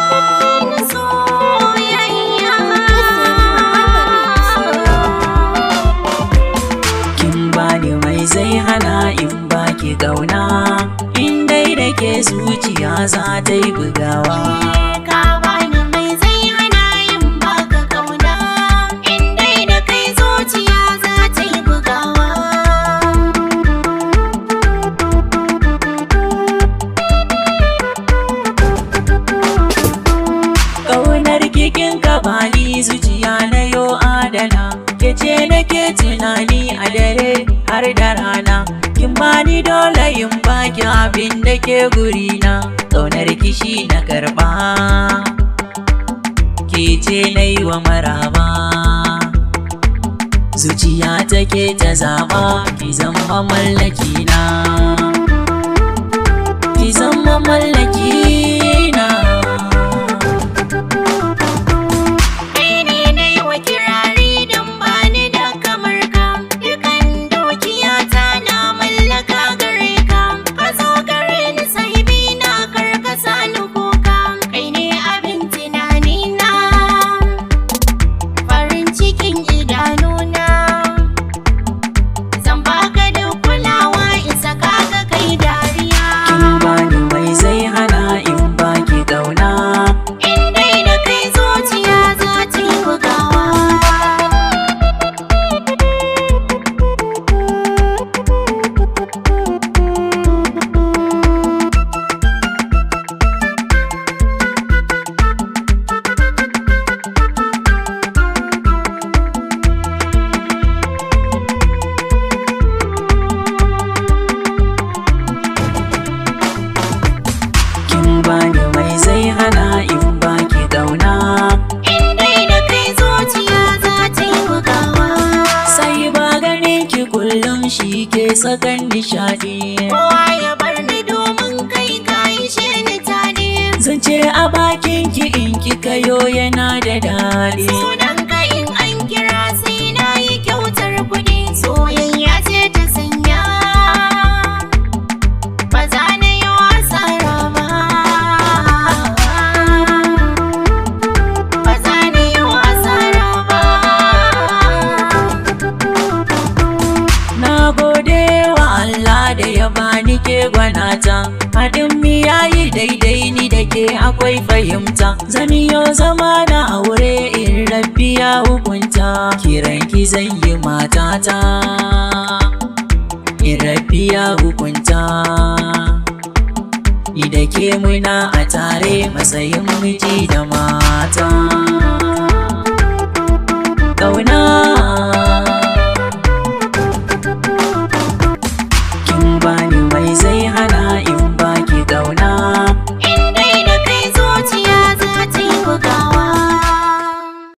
bani soyayya. Kin bani mai zai hana in baki ƙauna, in dai da ke zuciya za ta yi bugawa. Ka bani mai zai hana in baka kauna, in dai da kai zuciya za ta yi bugawa. Ƙaunar kikin ka bani zuciya na yo adana, ke ce nake tunani a dare har da rana. Kin bani dole in baki abin da ke gurina, ƙaunar kishi na karɓa, ke ce na yi wa maraba. Zuciya take ta zaba, ki zama mallaki na, ki zama mallaki na. Kai ne na yi wa kirari don bani da kamar ka, dukan dukiyata na mallaka gare ka. Ka zo gare ni sahibi na karkasa ni kuka, kai ne abin tunani na, farin cikin idanuna. Zan baka da kulawa in saka ka kai dariya. Kin bani mai zai hana in baki ƙauna, In dai da kai zuciya za ta yi bugawa. kin bani mai zai hana in baki ƙauna. In dai da kai zuciya za ta yi bugawa. Sai ba ganin ki kullum shi ke sakan nishaɗi. Kowa ya bar ni domin kai ka ishe ni tare. Zance a bakin ki in kika yo yana da daɗi. Sunanka in an kira sai na yi kyautar kuɗi. Soyayya ce ta sanya ba za na yi asara ba. Ba za na yi asara ba. Na gode wa Allah da ya bani ke gwanata, haɗin mi yayi daidai ni da ke akwai fahimta. Zaniyo zama na aure in rabbi ya hukunta, kiran ki zan yi matata, in rabbi ya hukunta. Ni da ke muna a tare matsayin miji da mata.